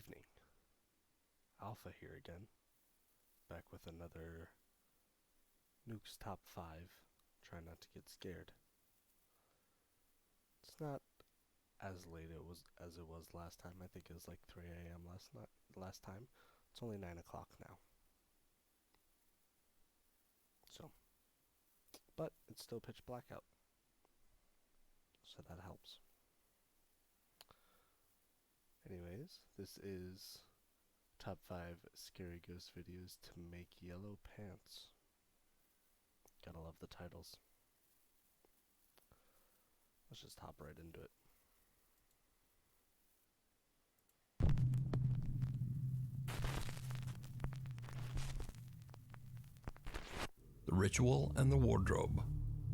evening. Alpha here again, back with another Nuke's Top 5. Try not to get scared. It's not as late as it was last time. I think it was like 3 a.m. last time. It's only 9 o'clock now. So, but it's still pitch black out. So that helps. Anyways, this is Top 5 Scary Ghost Videos to Make Yellow Pants. Gotta love the titles. Let's just hop right into it. The Ritual and the Wardrobe.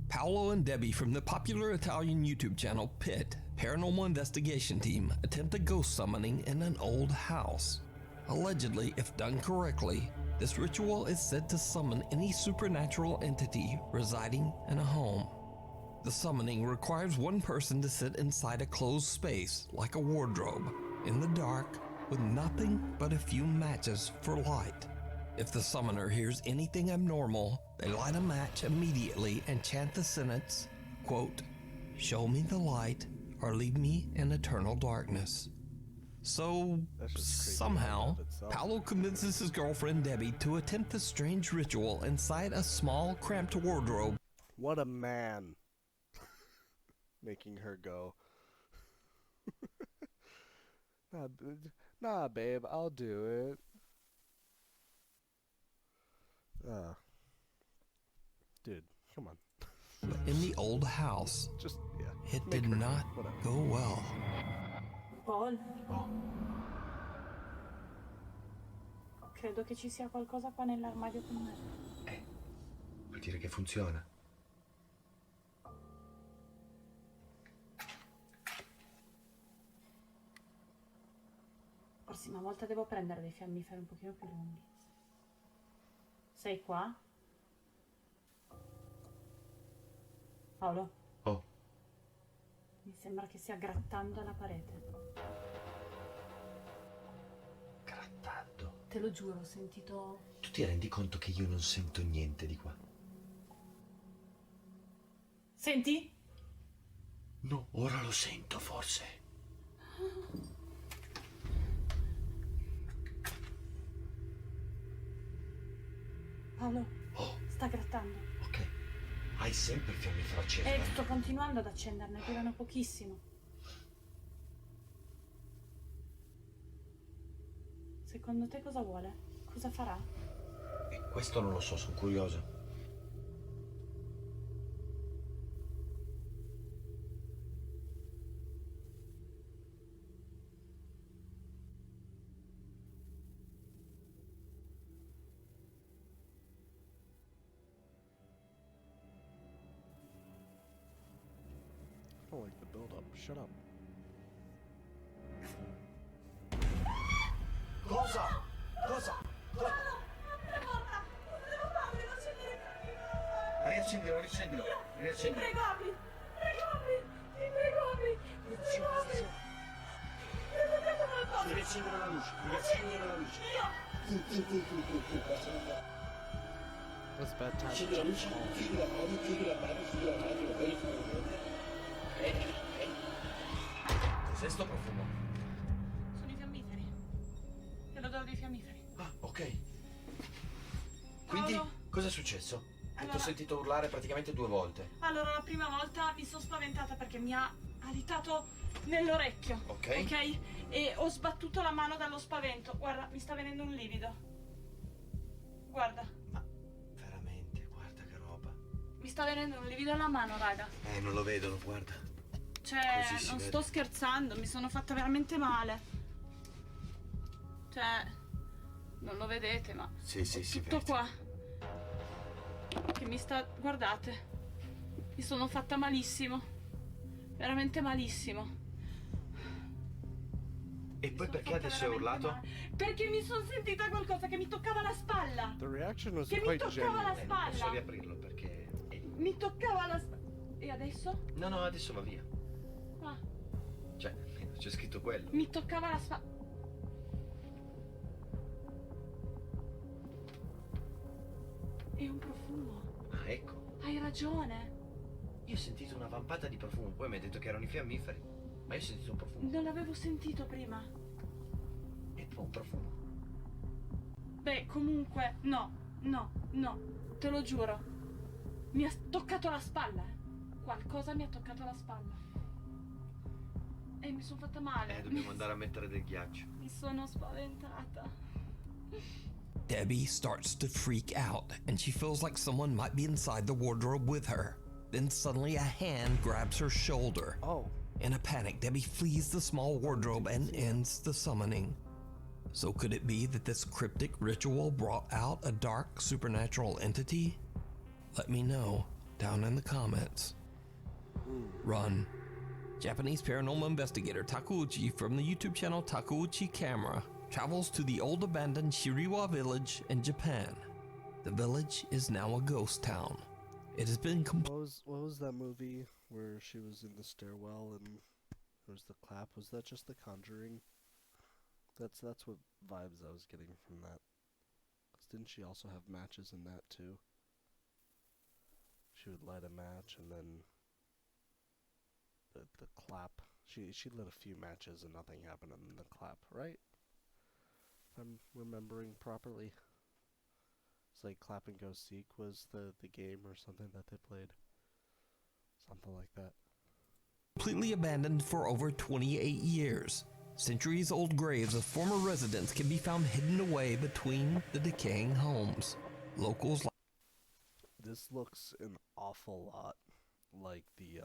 Paolo and Debbie from the popular Italian YouTube channel Pit Paranormal Investigation Team attempt a ghost summoning in an old house. Allegedly, if done correctly, this ritual is said to summon any supernatural entity residing in a home. The summoning requires one person to sit inside a closed space, like a wardrobe, in the dark, with nothing but a few matches for light. If the summoner hears anything abnormal, they light a match immediately and chant the sentence, quote, "Show me the light or leave me in eternal darkness." So, somehow, Paolo convinces his girlfriend Debbie to attempt the strange ritual inside a small, cramped wardrobe. What a man. Making her go. Nah, babe, I'll do it. Dude, come on. In the old house, it did not go well. Paul? Credo che ci sia qualcosa qua nell'armadio con me. Vuol dire che funziona. Prossima volta devo prendere dei fiammiferi un pochino più lunghi. Sei qua? Paolo? Oh. Mi sembra che stia grattando la parete. Grattando? Te lo giuro, ho sentito... Tu ti rendi conto che io non sento niente di qua? Senti? No, ora lo sento forse. Paolo, Oh. sta grattando. Ok. Hai sempre il fiammifero acceso? Sto continuando ad accenderne, durano pochissimo. Secondo te cosa vuole? Cosa farà? Questo non lo so, sono curioso. I don't like the build-up. Shut up. Cosa? Cosa? Riaccendilo. Ti prego, apri! Ti prego, apri! Devi riaccendere la luce. That's bad time. Accendi la luce, chiudi la mano. Cos'è sto profumo? Sono i fiammiferi. Te lo do dei fiammiferi. Ah, ok. Quindi, Paolo? cosa è successo? Allora- Ti ho sentito urlare praticamente 2 volte. Allora, la prima volta mi sono spaventata perché mi ha alitato nell'orecchio. Ok. Ok? E ho sbattuto la mano dallo spavento. Guarda, mi sta venendo un livido. Guarda, Ma veramente, guarda che roba. mi sta venendo un livido alla mano, raga. Non lo vedono, guarda. Cioè, Così si non vede. sto scherzando, mi sono fatta veramente male. Cioè, non lo vedete, ma Sì, si tutto vede. qua che mi sta... Guardate, mi sono fatta malissimo. Veramente malissimo. E poi Sono perché fatta adesso hai veramente urlato? male. Perché mi sono sentita qualcosa che mi toccava la spalla. The reaction was Che mi quite toccava la genuine. Non posso spalla. riaprirlo perché... Mi toccava la spalla. E adesso? No, adesso va via. Ah, Cioè, c'è scritto quello. mi toccava la spalla. È un profumo. Ah, ecco. Hai ragione. Io ho sentito una vampata di profumo, poi mi hai detto che erano i fiammiferi. Ma io ho sentito un profumo. Non l'avevo sentito prima. È tipo un profumo. Beh, comunque, no, te lo giuro. Mi ha toccato la spalla. Qualcosa mi ha toccato la spalla. E mi sono fatta male. Dobbiamo andare a mettere del ghiaccio. Mi sono spaventata. Debbie starts to freak out, and she feels like someone might be inside the wardrobe with her. Then suddenly a hand grabs her shoulder. Oh. In a panic, Debbie flees the small wardrobe and ends the summoning. So could it be that this cryptic ritual brought out a dark supernatural entity? Let me know down in the comments. Run. Japanese paranormal investigator Takuuchi from the YouTube channel Takuuchi Camera travels to the old abandoned Shiriwa village in Japan. The village is now a ghost town. It has been What was that movie where she was in the stairwell and there was the clap? Was that just The Conjuring? That's what vibes I was getting from that. 'Cause didn't she also have matches in that too? She would light a match and then the clap. She lit a few matches and nothing happened, and then the clap, right? If I'm remembering properly. It's like Clap and Go Seek was the game or something that they played. Something like that. completely abandoned for over 28 years. Centuries-old graves of former residents can be found hidden away between the decaying homes. Locals like This looks an awful lot like the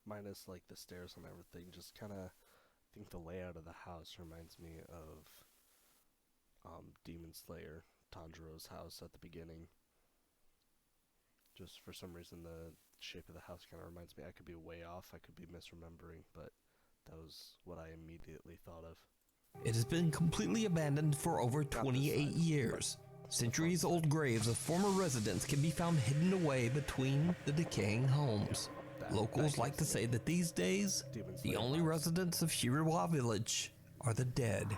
minus like the stairs and everything. Just kind of, I think the layout of the house reminds me of Demon Slayer Tanjiro's house at the beginning. Just for some reason the shape of the house kind of reminds me. I could be way off, I could be misremembering, but that was what I immediately thought of. It has been completely abandoned for over 28 years. Centuries-old graves of former residents can be found hidden away between the decaying homes. Locals like to say that these days, the only residents of Shiriwa village are the dead.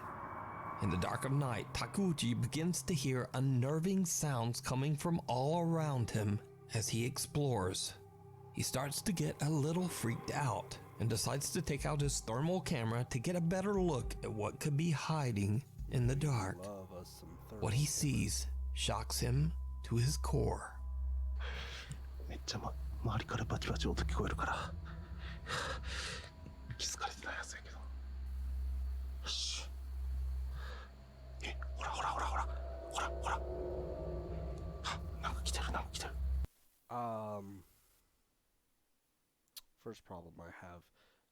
In the dark of night, Takuchi begins to hear unnerving sounds coming from all around him as he explores. He starts to get a little freaked out and decides to take out his thermal camera to get a better look at what could be hiding in the dark. What he sees shocks him to his core. めっちゃ、周りからバチバチ音聞こえるから気づかれてないやつやけど。よし。ほらほらほらほらほらほら。なんか来てるなんか来てる。First problem I have,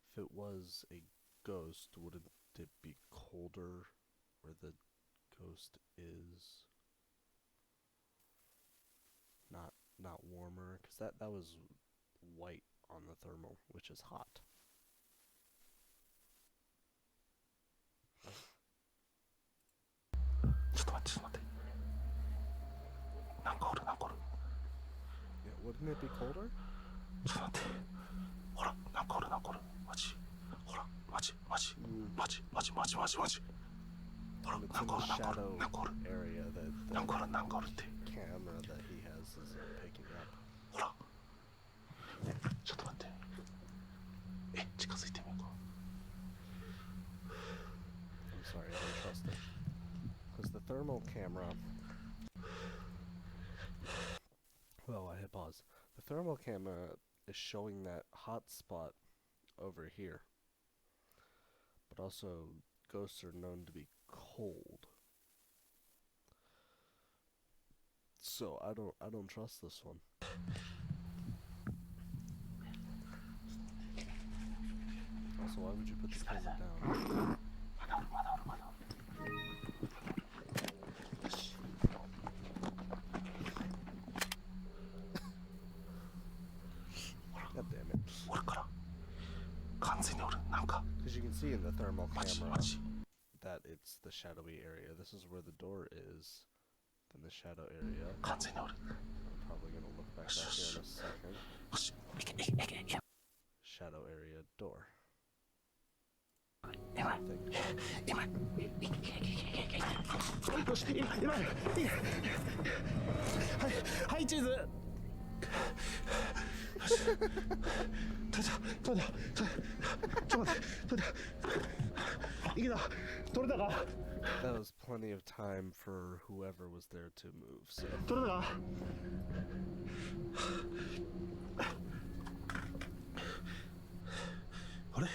if it was a ghost, wouldn't it be colder where the ghost is? Not warmer, because that was white on the thermal, which is hot. Yeah, wouldn't it be colder? ちょっと待って。ほら、なんかおるなんかおる。マジ。ほら、マジマジマジマジマジマジマジ。ほら、なんかおるなんかおるなんかおる。なんかおるなんかおるって。Camera that he has is picking up. ほら。ちょっと待って。近づいてみようか。I'm sorry, I don't trust it. Because the thermal camera... Oh, I hit pause. The thermal camera is showing that hot spot over here. But also, ghosts are known to be cold. So I don't trust this one. Also, why would you put the camera down? God damn it. Because you can see in the thermal camera that it's the shadowy area. This is where the door is. Then the shadow area. I'm probably going to look back out here in a second. Shadow area door. 今よし今はいチーズよし取れたちょっと待っていけた取れたか That was plenty of time for whoever was there to move. So 取れたかあれ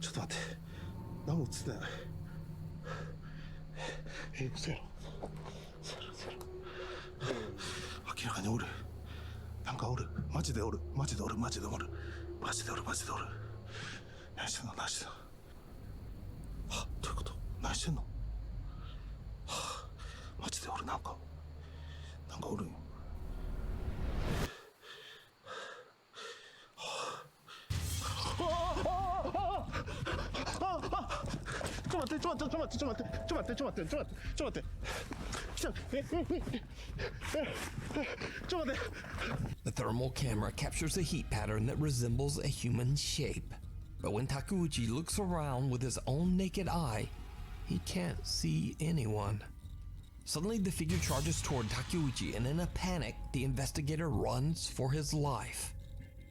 ちょっと待って何も映ってない嘘やろ明らかにおるなんかおるマジでおる何してんの何してんのはどういうこと何してんのはマジでおるなんかおるんよちょっと待って来たちょっと待って The thermal camera captures a heat pattern that resembles a human shape. But when Takeuchi looks around with his own naked eye, he can't see anyone. Suddenly, the figure charges toward Takeuchi, and in a panic, the investigator runs for his life.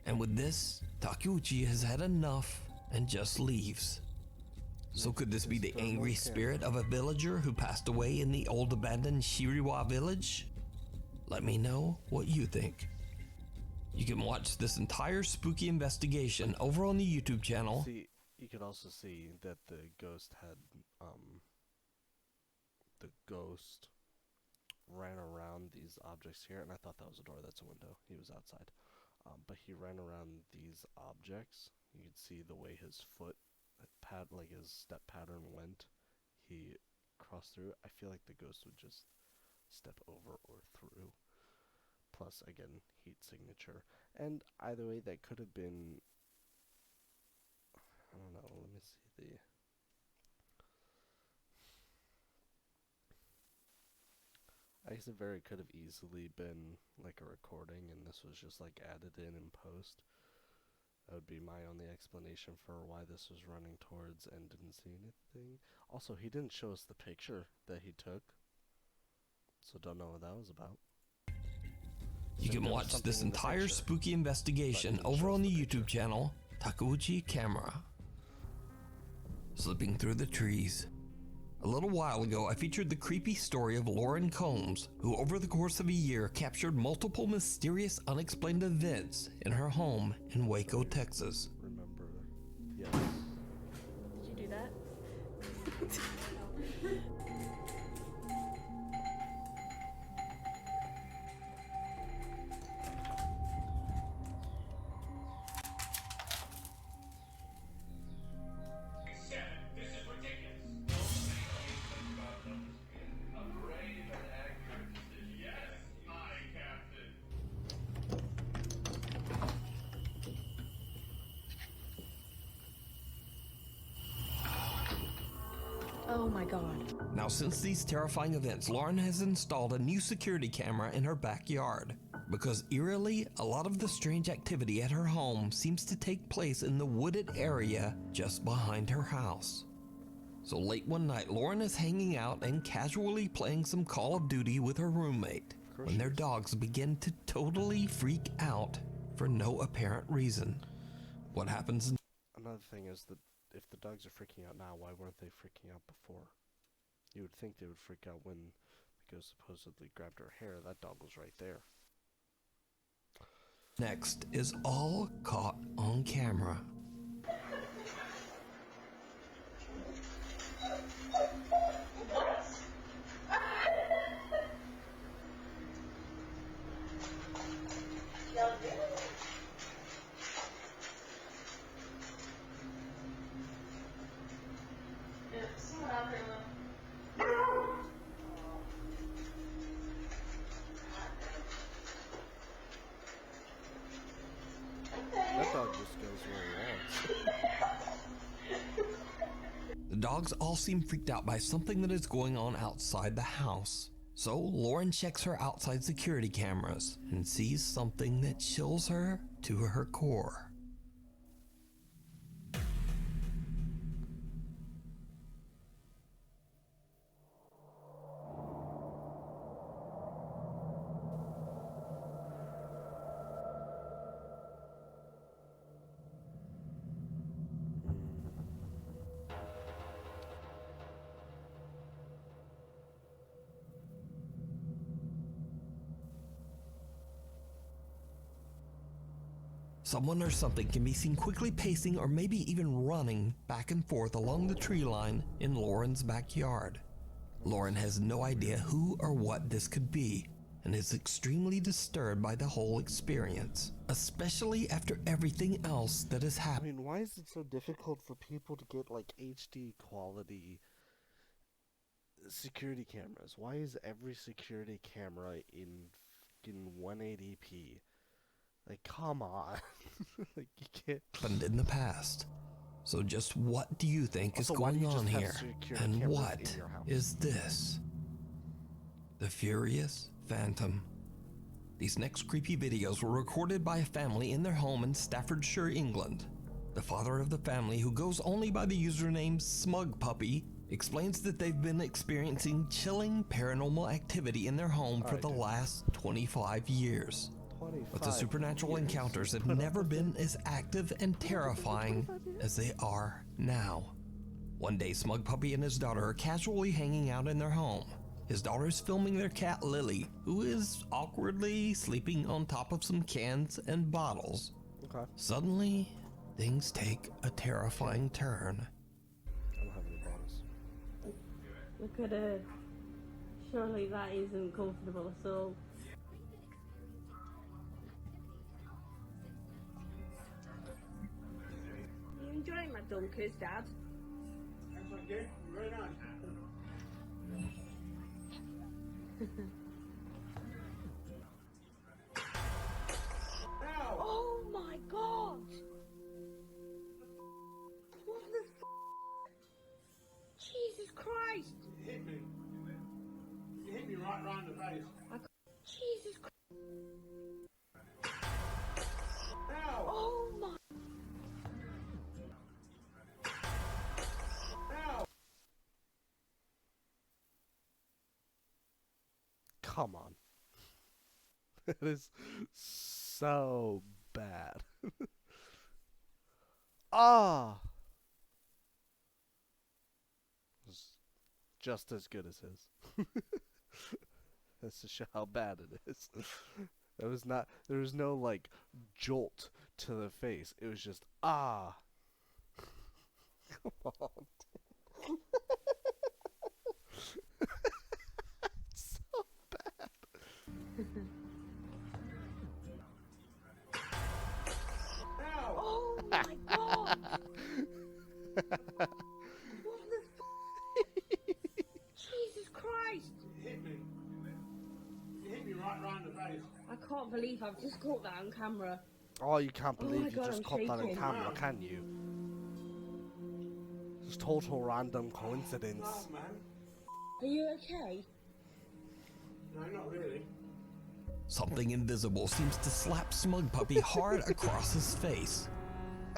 And with this, Takeuchi has had enough and just leaves. So could this be the angry spirit of a villager who passed away in the old abandoned Shiriwa village? Let me know what you think. You can watch this entire spooky investigation over on the YouTube channel. see, you could also see that the ghost ran around these objects here, and I thought that was a door. That's a window. He was outside, but he ran around these objects. You could see the way his foot like his step pattern went. He crossed through. I feel like the ghost would just step over or through. Plus, again, heat signature. And either way, that could have been... I don't know, let me see the... I guess it very could have easily been like a recording, and this was just like added in post. That would be my only explanation for why this was running towards and didn't see anything. Also, he didn't show us the picture that he took, so don't know what that was about. You can watch this entire spooky investigation over on the YouTube channel, Takeuchi Camera. Slipping through the trees. A little while ago, I featured the creepy story of Lauren Combs, who over the course of a year captured multiple mysterious unexplained events in her home in Waco, Texas. Remember, yes. Did you do that? Oh my god. Now, since these terrifying events, Lauren has installed a new security camera in her backyard. Because eerily, a lot of the strange activity at her home seems to take place in the wooded area just behind her house. So late one night, Lauren is hanging out and casually playing some Call of Duty with her roommate when their dogs begin to totally freak out for no apparent reason. What happens? Another thing is that if the dogs are freaking out now, why weren't they freaking out before? You would think they would freak out when the ghost supposedly grabbed her hair. That dog was right there. Next is all caught on camera. That dog just goes where he wants. The dogs all seem freaked out by something that is going on outside the house. So Lauren checks her outside security cameras and sees something that chills her to her core. Someone or something can be seen quickly pacing or maybe even running back and forth along the tree line in Lauren's backyard. Lauren has no idea who or what this could be and is extremely disturbed by the whole experience, especially after everything else that has I happened. mean, why is it so difficult for people to get like HD quality security cameras? Why is every security camera in fucking 180p? Like, come on. Like, you can't. In the past. So just what do you think is Also, why do going you on just have here? security And cameras what in your house? is this? The Furious Phantom. These next creepy videos were recorded by a family in their home in Staffordshire, England. The father of the family, who goes only by the username Smug Puppy, explains that they've been experiencing chilling paranormal activity in their home for the last 25 years. But the supernatural encounters have never been as active and terrifying as they are now. One day, Smug Puppy and his daughter are casually hanging out in their home. His daughter is filming their cat Lily, who is awkwardly sleeping on top of some cans and bottles. Okay. Suddenly, things take a terrifying turn. I don't have any bottles. Look at her. Surely that isn't comfortable at all. You enjoying my dunkers, Dad? Very nice. Oh my God! What the Jesus Christ! You hit me. You hit me right round the face. Jesus Christ! Ow! Oh my! Ow! Come on. It is so bad. Ah! It's just as good as his. That's to show how bad it is. There was no like jolt to the face. It was just ah. Come on. It's so bad. Ow! Oh my God! What the Jesus Christ! You hit me. You hit me right round the face. I can't believe I've just caught that on camera. Oh, you can't Oh my believe you God, just I'm caught that on shaking. camera, can you? Just total random coincidence. Oh, man. Are you okay? No, not really. Something invisible seems to slap Smug Puppy hard across his face.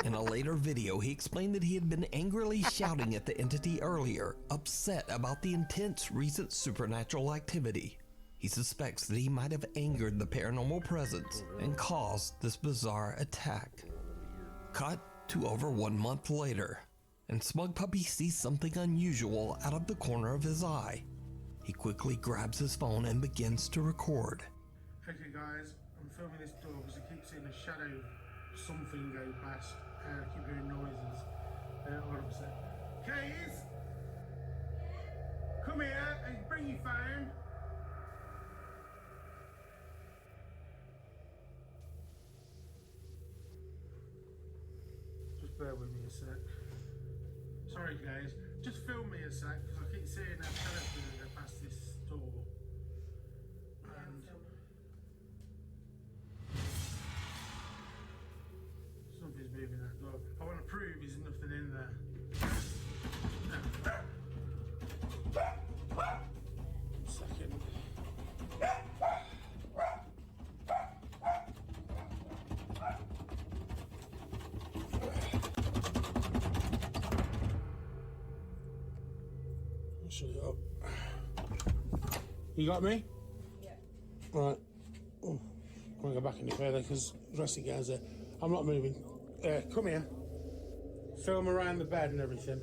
In a later video, he explained that he had been angrily shouting at the entity earlier, upset about the intense recent supernatural activity. He suspects that he might have angered the paranormal presence and caused this bizarre attack. Cut to over 1 month later, and Smug Puppy sees something unusual out of the corner of his eye. He quickly grabs his phone and begins to record. Okay, guys, I'm filming this door because I keep seeing a shadow, something go past. I keep hearing noises. All upset. Keys! Come here and bring your phone. Just bear with me a sec. Sorry, guys. Just film me a sec because I keep seeing a shadow go past this door. And something's moving that door. I want to prove there's nothing in there. One second. Shut it up. You got me? Yeah. Right. Oh, I won't go back any further because the rest of the guys there. I'm not moving. Come here. Film around the bed and everything.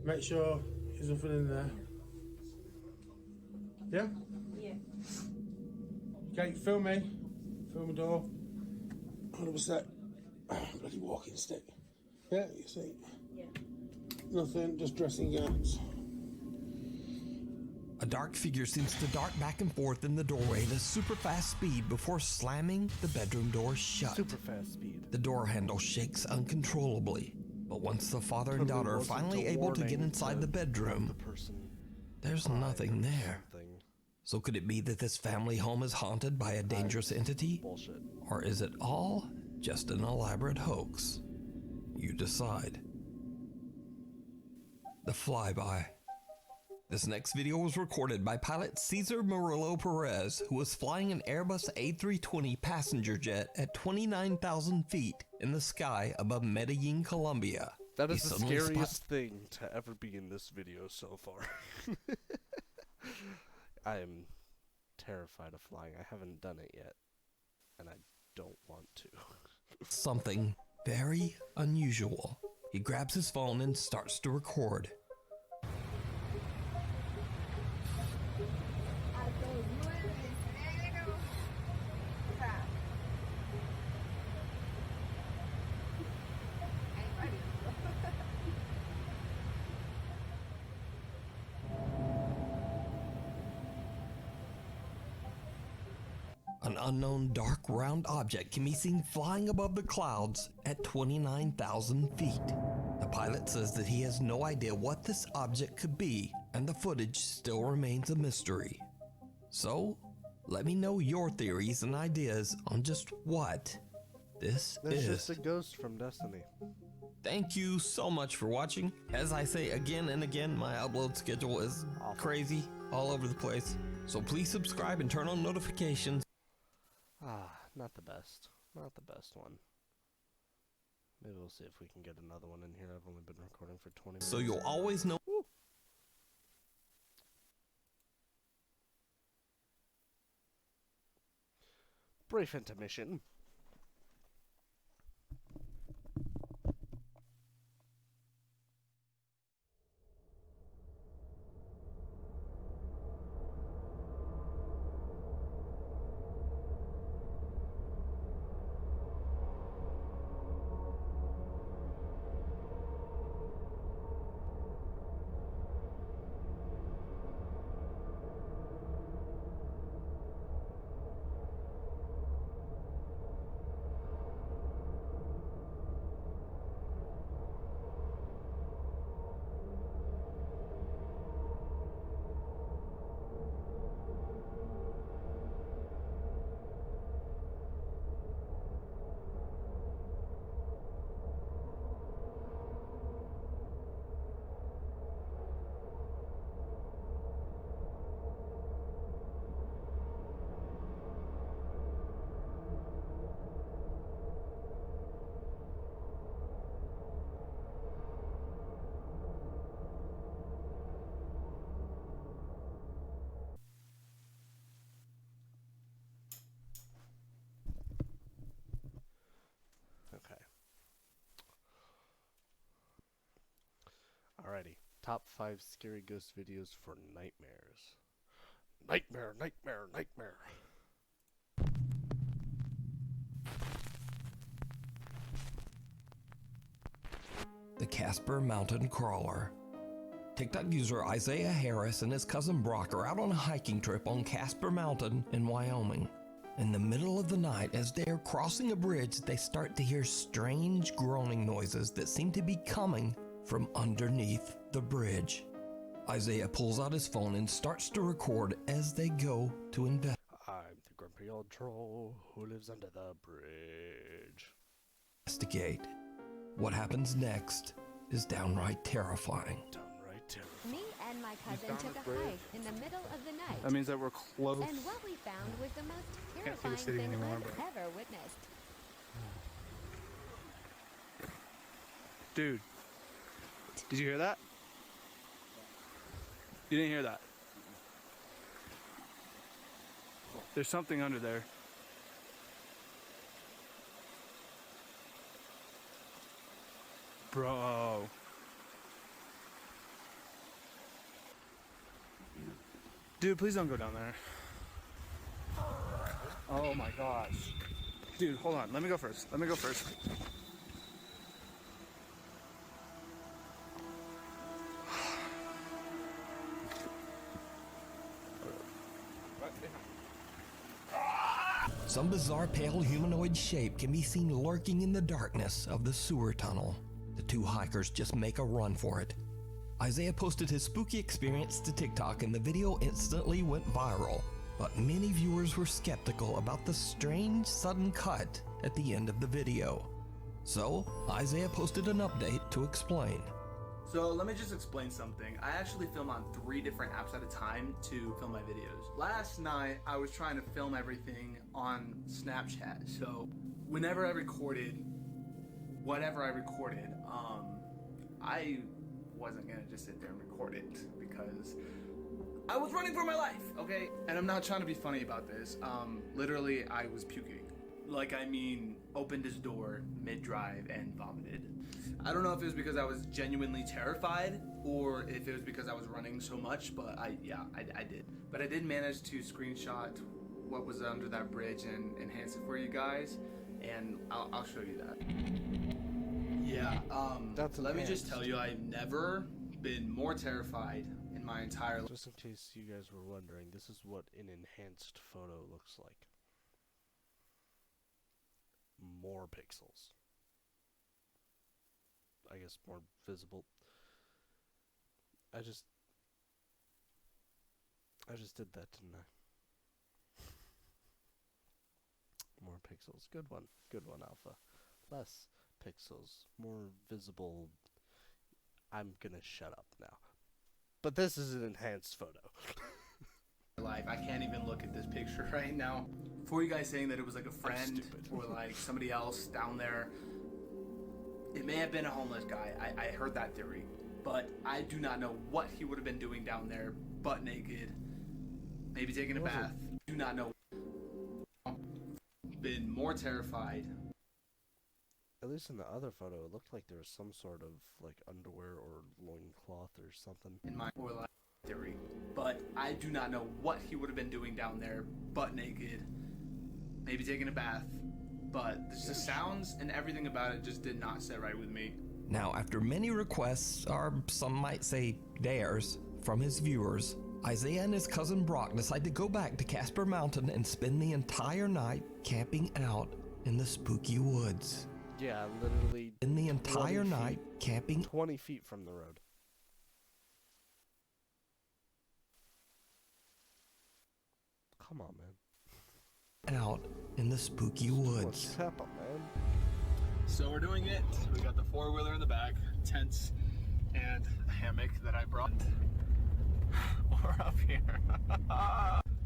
Make sure there's nothing in there. Yeah? Yeah. Okay, film me. Film the door. What was that? Bloody walking stick. Yeah, you see. Yeah. Nothing, just dressing gowns. A dark figure seems to dart back and forth in the doorway at a super fast speed before slamming the bedroom door shut. Super fast speed. The door handle shakes uncontrollably, but once the father and Probably daughter are wasn't finally a able to get warning inside to the bedroom, the person there's hide nothing or there. something. So could it be that this family home is haunted by a dangerous entity? Bullshit. Or is it all just an elaborate hoax? You decide. The Flyby. This next video was recorded by pilot Cesar Murillo Perez, who was flying an Airbus A320 passenger jet at 29,000 feet in the sky above Medellin, Colombia. That He is the suddenly scariest thing to ever be in this video so far. I am terrified of flying. I haven't done it yet, and I don't want to. Something very unusual. He grabs his phone and starts to record. An unknown dark round object can be seen flying above the clouds at 29,000 feet. The pilot says that he has no idea what this object could be, and the footage still remains a mystery. So, let me know your theories and ideas on just what this That's is. just a ghost from Destiny. Thank you so much for watching. As I say again and again, my upload schedule is crazy, all over the place. So please subscribe and turn on notifications. Not the best. Not the best one. Maybe we'll see if we can get another one in here. I've only been recording for 20 minutes. So you'll always know. Brief intermission. Okay. Alrighty. Top 5 scary ghost videos for nightmares. Nightmare, nightmare, nightmare. The Casper Mountain Crawler. TikTok user Isaiah Harris and his cousin Brock are out on a hiking trip on Casper Mountain in Wyoming. In the middle of the night, as they are crossing a bridge, they start to hear strange groaning noises that seem to be coming from underneath the bridge. Isaiah pulls out his phone and starts to record as they go to investigate. I'm the grumpy old troll who lives under the bridge. What happens next is downright terrifying. Downright terrifying. Me and my cousin took a hike in the middle of the night. That means that we're close. And what we found was the most Can't see the terrifying city thing anymore, I've but- ever witnessed. Dude, did you hear that? You didn't hear that? There's something under there. Bro. Dude, please don't go down there. Oh my gosh. Dude, hold on. Let me go first. Let me go first. Some bizarre pale humanoid shape can be seen lurking in the darkness of the sewer tunnel. The two hikers just make a run for it. Isaiah posted his spooky experience to TikTok and the video instantly went viral, but many viewers were skeptical about the strange sudden cut at the end of the video. So, Isaiah posted an update to explain. So let me just explain something. I actually film on 3 different apps at a time to film my videos. Last night, I was trying to film everything on Snapchat. So whenever I recorded, whatever I recorded, I wasn't gonna just sit there and record it because I was running for my life, okay? And I'm not trying to be funny about this. Literally, I was puking. Like, I mean, opened his door mid-drive and vomited. I don't know if it was because I was genuinely terrified or if it was because I was running so much, but I did. But I did manage to screenshot what was under that bridge and enhance it for you guys, and I'll show you that. Yeah, let me just tell you, I've never been more terrified in my entire life. Just in case you guys were wondering, this is what an enhanced photo looks like. More pixels. I guess more visible. I just did that, didn't I? More pixels. Good one. Good one, Alpha. Less pixels. More visible. I'm gonna shut up now. But this is an enhanced photo. Life. I can't even look at this picture right now. For you guys saying that it was like a friend or like somebody else down there, it may have been a homeless guy. I heard that theory, but I do not know what he would have been doing down there, butt naked, maybe taking a bath. Do not know. Been more terrified. At least in the other photo, it looked like there was some sort of like underwear or loincloth or something. In my theory, but I do not know what he would have been doing down there, butt naked, maybe taking a bath. But the sounds and everything about it just did not sit right with me. Now, after many requests, or some might say dares, from his viewers, Isaiah and his cousin Brock decide to go back to Casper Mountain and spend the entire night camping out in the spooky woods. Yeah, literally. In the entire night camping 20 feet from the road. Come on, man. Out in the spooky woods. What's happening, man? So we're doing it. We got the 4-wheeler in the back, tents, and a hammock that I brought. We're up here.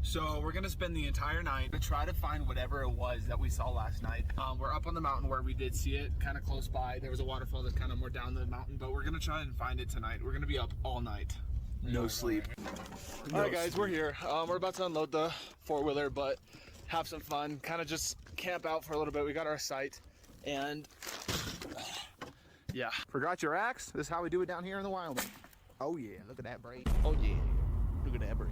So we're gonna spend the entire night to try to find whatever it was that we saw last night. We're up on the mountain where we did see it, kind of close by. There was a waterfall that's kind of more down the mountain, but we're gonna try and find it tonight. We're gonna be up all night. No sleep. All right, guys, we're here. We're about to unload the 4-wheeler, but have some fun. Kind of just camp out for a little bit. We got our site, and yeah. Forgot your axe? This is how we do it down here in the wild. Oh yeah, look at that brake. Oh yeah, look at that brake.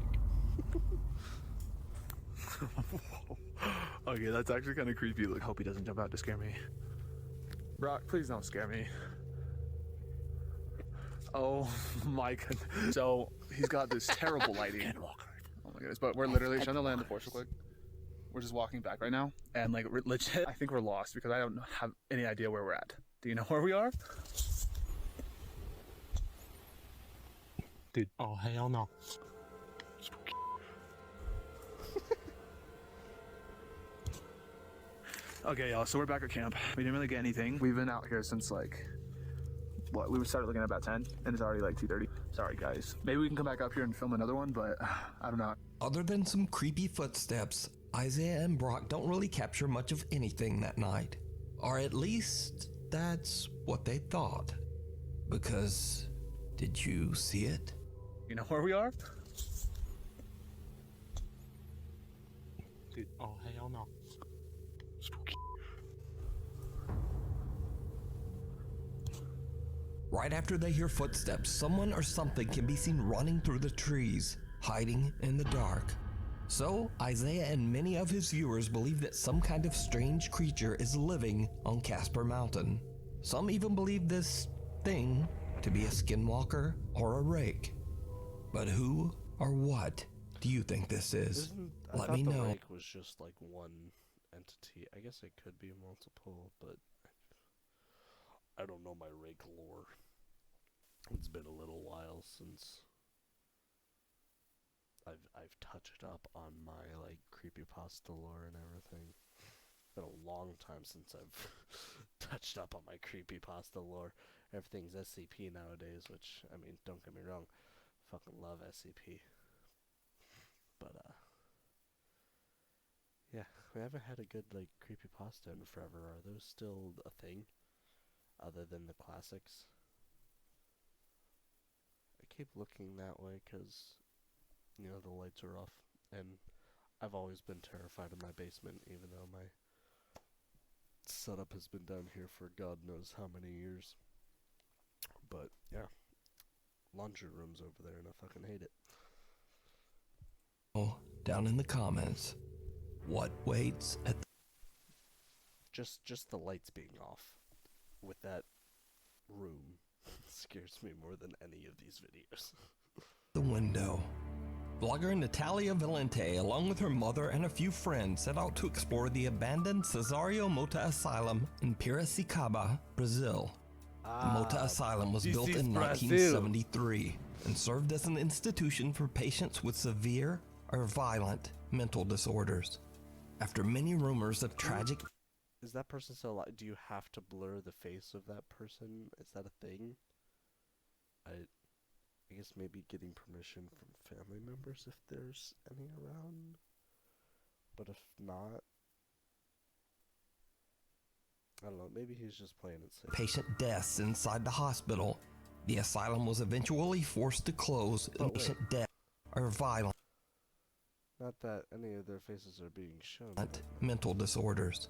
Okay, that's actually kind of creepy. Look, hope he doesn't jump out to scare me. Brock, please don't scare me. Oh my goodness. So he's got this terrible lighting. Oh my goodness, but we're literally trying to land the Porsche quick. We're just walking back right now, and like legit, I think we're lost because I don't have any idea where we're at. Do you know where we are? Dude, oh hell no. Okay, y'all, so we're back at camp. We didn't really get anything. We've been out here since like, what, we started looking at about 10, and it's already like 2:30. Sorry, guys. Maybe we can come back up here and film another one, but I don't know. Other than some creepy footsteps, Isaiah and Brock don't really capture much of anything that night. Or at least, that's what they thought. Because, did you see it? You know where we are? Dude, oh hell no. Spooky. Right after they hear footsteps, someone or something can be seen running through the trees, hiding in the dark. So, Isaiah and many of his viewers believe that some kind of strange creature is living on Casper Mountain. Some even believe this thing to be a skinwalker or a rake. But who or what do you think this is? Let me the know. rake was just like one entity. I guess it could be multiple, but I don't know my rake lore. It's been a little while since I've touched up on my like creepypasta lore and everything. It's been a long time since I've touched up on my creepypasta lore. Everything's SCP nowadays, which, I mean, don't get me wrong, fucking love SCP. But yeah, we haven't had a good like creepypasta in forever. Are those still a thing other than the classics? I keep looking that way because, you know, the lights are off, and I've always been terrified of my basement, even though my setup has been down here for God knows how many years. But yeah, laundry room's over there, and I fucking hate it. Oh, down in the comments, what waits at Just the lights being off with that room scares me more than any of these videos. the window? Blogger Natalia Valente, along with her mother and a few friends, set out to explore the abandoned Cesario Mota Asylum in Piracicaba, Brazil. The Mota Asylum was built in 1973 and served as an institution for patients with severe or violent mental disorders. After many rumors of tragic... Is that person still alive? Do you have to blur the face of that person? Is that a thing? I guess maybe getting permission from family members if there's any around. But if not, I don't know, maybe he's just playing it safe. Patient deaths inside the hospital. The asylum was eventually forced to close and patient deaths are violent. Not that any of their faces are being shown. Mental disorders.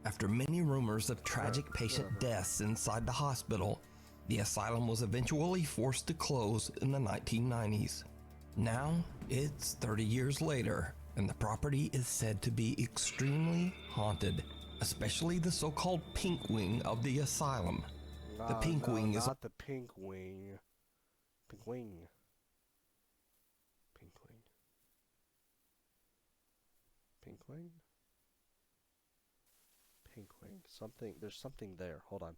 After many rumors of tragic patient deaths inside the hospital, the asylum was eventually forced to close in the 1990s. Now, it's 30 years later, and the property is said to be extremely haunted, especially the so-called pink wing of the asylum. The pink wing is not the pink wing. Pink wing. Pink wing. Pink wing? Pink wing. Something, there's something there. Hold on.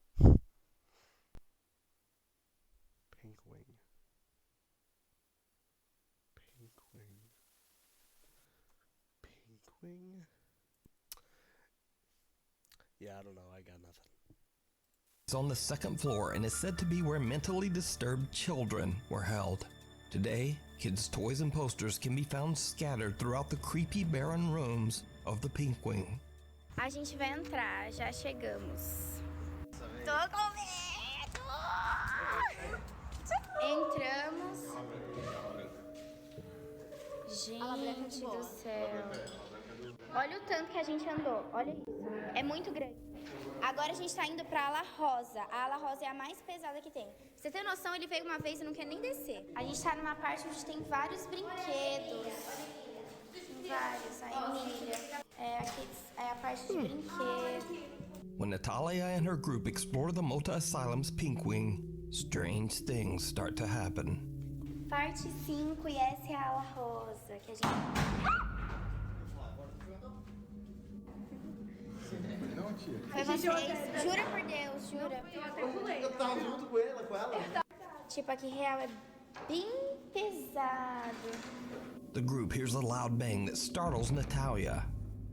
Pink wing. Pink wing. Pink wing? Yeah, I don't know. I got nothing. It's on the second floor and is said to be where mentally disturbed children were held. Today, kids' toys and posters can be found scattered throughout the creepy, barren rooms of the Pink Wing. A gente vai entrar, já chegamos. Tô com medo! Entramos. Gente do céu. Olha o tanto que a gente andou, olha isso. É muito grande. Agora a gente tá indo pra ala rosa. A ala rosa é a mais pesada que tem. Pra você ter noção, ele veio uma vez e não quer nem descer. A gente tá numa parte onde tem vários brinquedos. Tem vários, a Emília. É a parte de brinquedo. When Natalia and her group explore the Mota Asylum's Pink Wing, strange things start to happen. Parte 5 e essa é a ala rosa que a gente... Foi vocês? Jura por Deus, jura? Eu tava junto com ela. Tipo, aqui real é bem pesado. The group hears a loud bang that startles Natalia,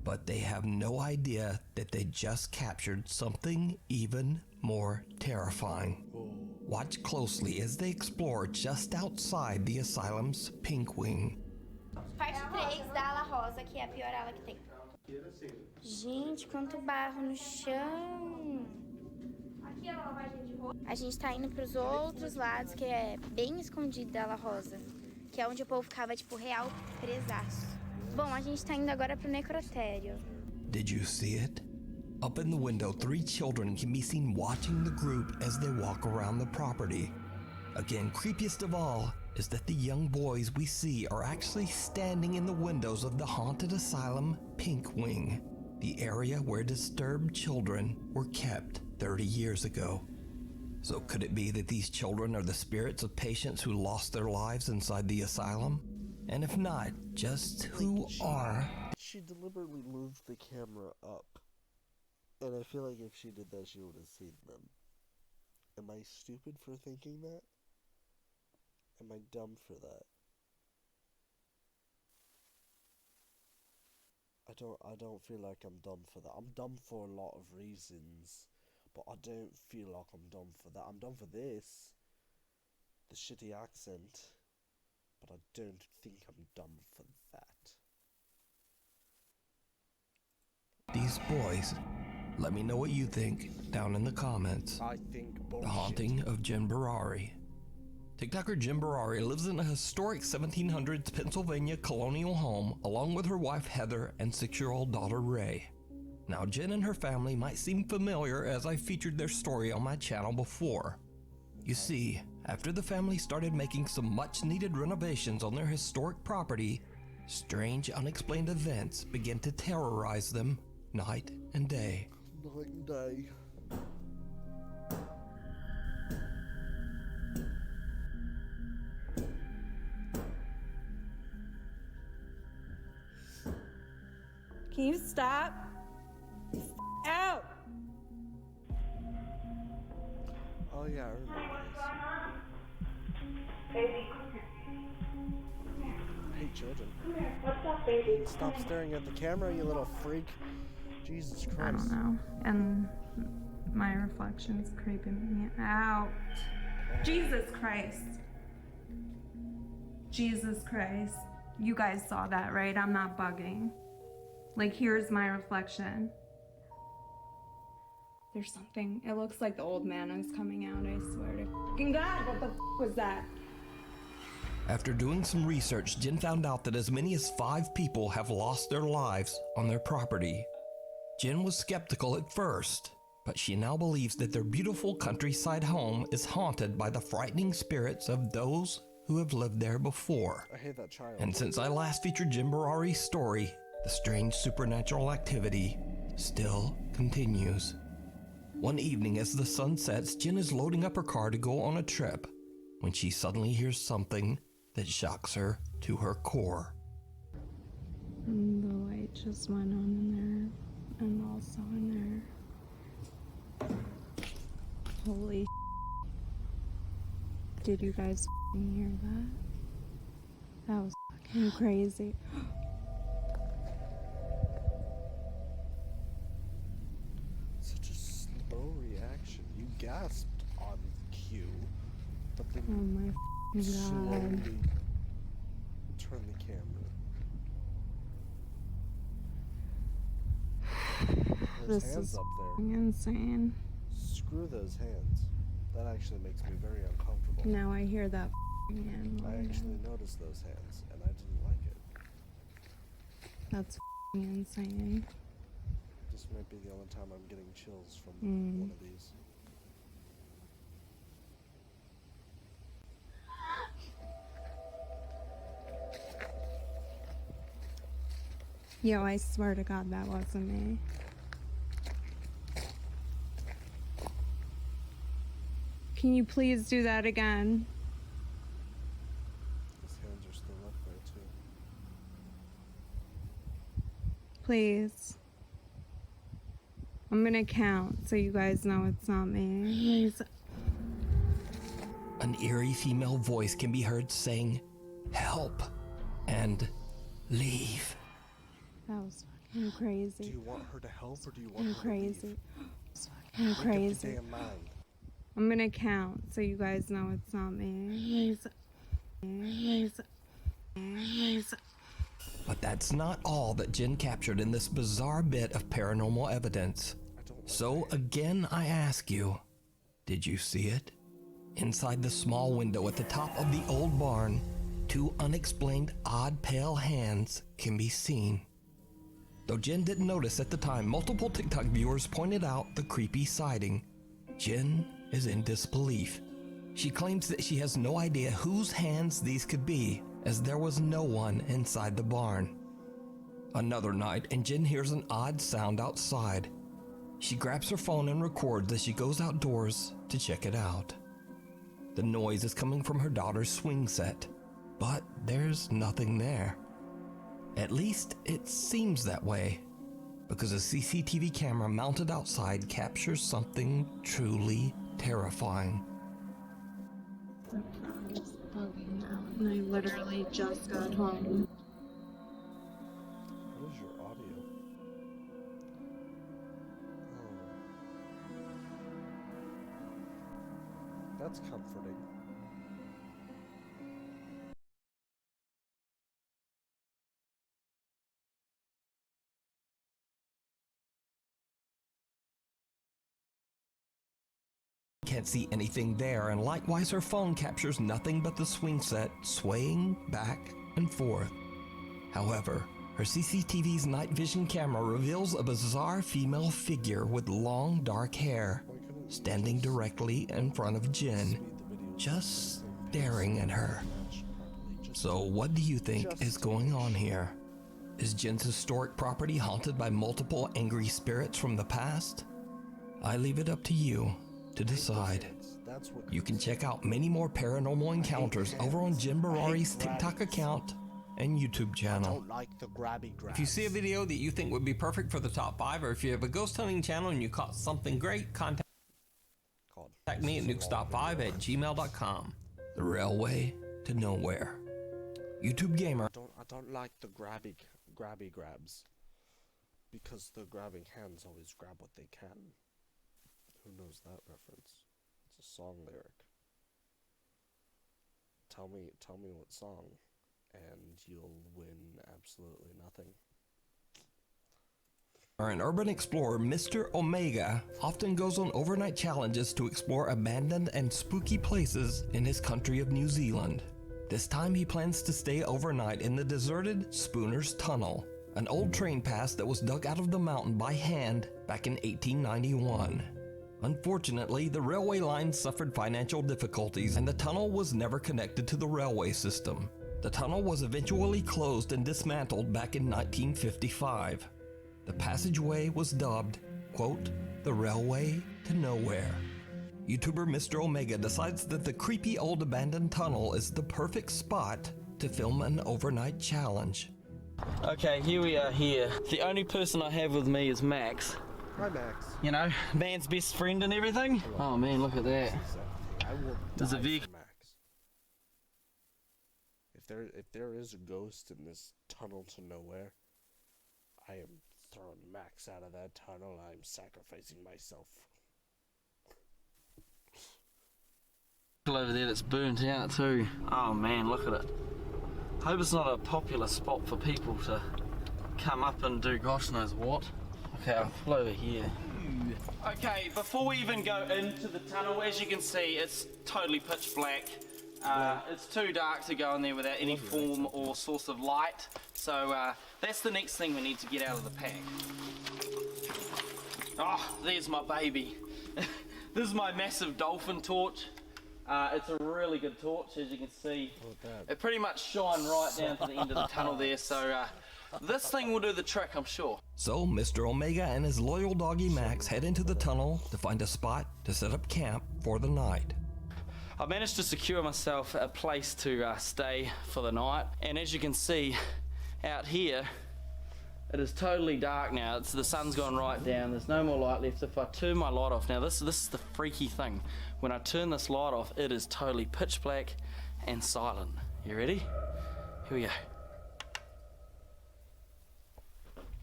but they have no idea that they just captured something even more terrifying. Watch closely as they explore just outside the asylum's Pink Wing. Parte 3 da ala rosa, que é a pior ala que tem. Gente, quanto barro no chão. Aqui é a lavagem de roupa. A gente tá indo pros outros lados, que é bem escondido da ala rosa. Que é onde o povo ficava, tipo, real presaço. Bom, a gente tá indo agora pro necrotério. Did you see it? Up in the window, 3 children can be seen watching the group as they walk around the property. Again, creepiest of all, is that the young boys we see are actually standing in the windows of the haunted asylum Pink Wing, the area where disturbed children were kept 30 years ago. So could it be that these children are the spirits of patients who lost their lives inside the asylum? And if not, just who are... She deliberately moved the camera up. And I feel like if she did that, she would have seen them. Am I stupid for thinking that? Am I dumb for that? I don't feel like I'm dumb for that. I'm dumb for a lot of reasons, but I don't feel like I'm dumb for that. I'm dumb for this, the shitty accent, but I don't think I'm dumb for that. These boys. Let me know what you think down in the comments. I think bullshit. The Haunting of Jim Barari. TikToker Jim Barari lives in a historic 1700s Pennsylvania colonial home along with her wife Heather and 6-year-old daughter Ray. Now Jen and her family might seem familiar as I featured their story on my channel before. You see, after the family started making some much needed renovations on their historic property, strange unexplained events began to terrorize them night and day. Night and day. Can you stop? Out! Oh yeah, I remember this. Hey children. What's up, baby? Stop staring at the camera, you little freak. Jesus Christ. I don't know. And my reflection's creeping me out. Jesus Christ. Jesus Christ. You guys saw that, right? I'm not bugging. Like, here's my reflection. There's something. It looks like the old man is coming out, I swear to fucking God. What the was that? After doing some research, Jen found out that as many as 5 people have lost their lives on their property. Jen was skeptical at first, but she now believes that their beautiful countryside home is haunted by the frightening spirits of those who have lived there before. I hate that child. And since I last featured Jim Barari's story, the strange supernatural activity still continues. One evening as the sun sets, Jen is loading up her car to go on a trip when she suddenly hears something that shocks her to her core. And the light just went on in there, and also in there. Holy Did you guys hear that? That was fucking crazy. Such a slow reaction. You gasped on cue, but then Oh my you God. slowly turn the camera. Those This hands is up there. insane. Screw those hands. That actually makes me very uncomfortable. Now I hear that again. I actually noticed those hands, and I didn't like it. That's insane. This might be the only time I'm getting chills from Mm. one of these. Yo, I swear to God that wasn't me. Can you please do that again? His hands are still up there, too. Please. I'm gonna count so you guys know it's not me. Please. An eerie female voice can be heard saying, "Help," and "Leave." That was fucking crazy. Do you want her to help, or do you want her Crazy. to leave? It's fucking Make up crazy. your damn mind. I'm gonna count so you guys know it's not me. Please. Please. But that's not all that Jen captured in this bizarre bit of paranormal evidence. So again, I ask you, did you see it? Inside the small window at the top of the old barn, 2 unexplained odd pale hands can be seen. Though Jen didn't notice at the time, multiple TikTok viewers pointed out the creepy sighting. Jen is in disbelief. She claims that she has no idea whose hands these could be, as there was no one inside the barn. Another night, and Jen hears an odd sound outside. She grabs her phone and records as she goes outdoors to check it out. The noise is coming from her daughter's swing set, but there's nothing there. At least it seems that way, because a CCTV camera mounted outside captures something truly terrifying. The frog is bugging out, and I literally just got home. What is your audio? Oh. That's comforting. Can't see anything there, and likewise her phone captures nothing but the swing set swaying back and forth. However, her CCTV's night vision camera reveals a bizarre female figure with long dark hair standing directly in front of Jen, just staring at her. So what do you think is going on here? Is Jen's historic property haunted by multiple angry spirits from the past? I leave it up to you to decide. You can check out many more paranormal encounters over on Jen Barari's TikTok account and YouTube channel. If you see a video that you think would be perfect for the top 5, or if you have a ghost hunting channel and you caught something great, contact me at nukestop5@gmail.com. The railway to nowhere. YouTube gamer. I don't like the grabby grabs, because the grabbing hands always grab what they can. Who knows that reference? It's a song lyric. Tell me what song, and you'll win absolutely nothing. An urban explorer, Mr. Omega, often goes on overnight challenges to explore abandoned and spooky places in his country of New Zealand. This time he plans to stay overnight in the deserted Spooner's Tunnel, an old train pass that was dug out of the mountain by hand back in 1891. Unfortunately, the railway line suffered financial difficulties and the tunnel was never connected to the railway system. The tunnel was eventually closed and dismantled back in 1955. The passageway was dubbed, quote, the railway to nowhere. YouTuber Mr. Omega decides that the creepy old abandoned tunnel is the perfect spot to film an overnight challenge. Okay, here we are here. The only person I have with me is Max. Hi, Max. You know, man's best friend and everything. Oh man, look at that. I will There's a die vehicle. for Max. If there is a ghost in this tunnel to nowhere, I am throwing Max out of that tunnel. I'm sacrificing myself. Over there that's burnt out too. Oh man, look at it. Hope it's not a popular spot for people to come up and do gosh knows what. Okay, I'll pull over here. Okay, before we even go into the tunnel, as you can see, it's totally pitch black. It's too dark to go in there without any form or source of light. So that's the next thing we need to get out of the pack. Oh, there's my baby. This is my massive dolphin torch. It's a really good torch, as you can see. It pretty much shines right down to the end of the tunnel there, so this thing will do the trick, I'm sure. So Mr. Omega and his loyal doggy Max head into the tunnel to find a spot to set up camp for the night. I managed to secure myself a place to stay for the night, and as you can see out here, it is totally dark now. The sun's gone right down, there's no more light left. If I turn my light off, now this is the freaky thing. When I turn this light off, it is totally pitch black and silent. You ready? Here we go.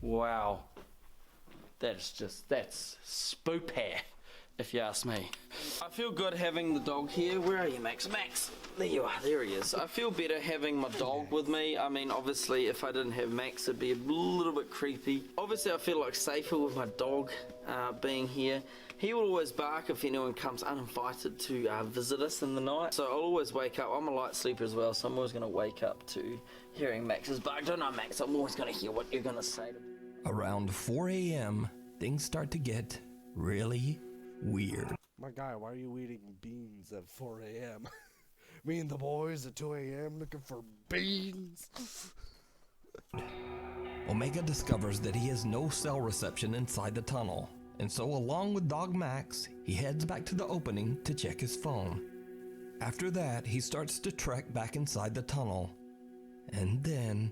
Wow. That's spoopy, if you ask me. I feel good having the dog here. Where are you, Max? Max! There you are, there he is. I feel better having my dog with me. I mean, obviously, if I didn't have Max, it'd be a little bit creepy. Obviously, I feel like safer with my dog being here. He will always bark if anyone comes uninvited to visit us in the night. So I'll always wake up. I'm a light sleeper as well, so I'm always going to wake up to hearing Max's bark. Don't know, Max, I'm always going to hear what you're going to say to me. Around 4 a.m., things start to get really weird. My guy, why are you eating beans at 4 a.m.? Me and the boys at 2 a.m. looking for beans. Omega discovers that he has no cell reception inside the tunnel, and so along with Dog Max, he heads back to the opening to check his phone. After that, he starts to trek back inside the tunnel, and then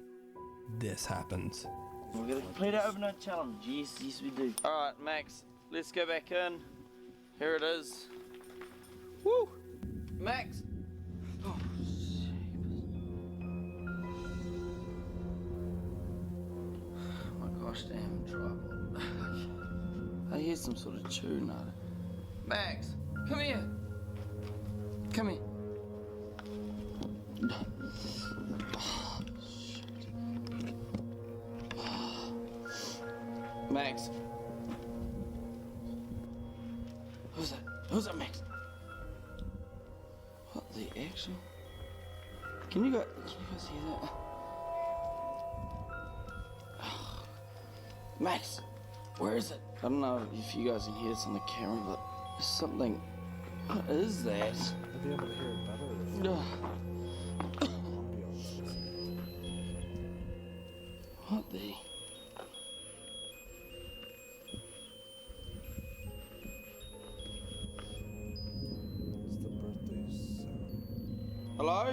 this happens. We're gonna complete our overnight challenge. Yes, yes we do. Alright, Max, let's go back in. Here it is. Woo! Max! Oh, my gosh, damn tripod. I hear some sort of tune. Max, come here. Come here. Max. Who's that? Who's that, Max? What the actual? Can you guys hear that? Max, where is it? I don't know if you guys can hear this on the camera, but there's something. What is that? I'll be able to hear it better. What the? Hello?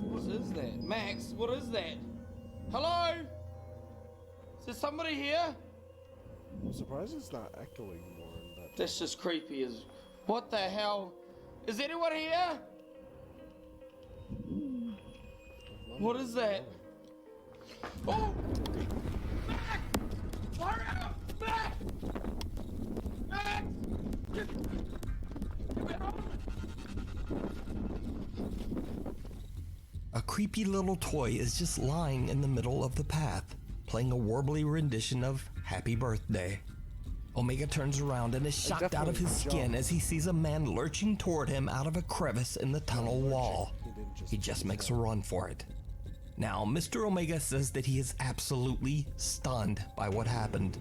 What is that? Max, what is that? Hello? Is there somebody here? I'm surprised it's not echoing more in that. That's just creepy as... What the hell? Is anyone here? What is that? Oh! Max! Hurry up! Max! Max! Get me home! A creepy little toy is just lying in the middle of the path, playing a warbly rendition of Happy Birthday. Omega turns around and is shocked out of his skin as he sees a man lurching toward him out of a crevice in the tunnel wall. He just makes a run for it. Now, Mr. Omega says that he is absolutely stunned by what happened.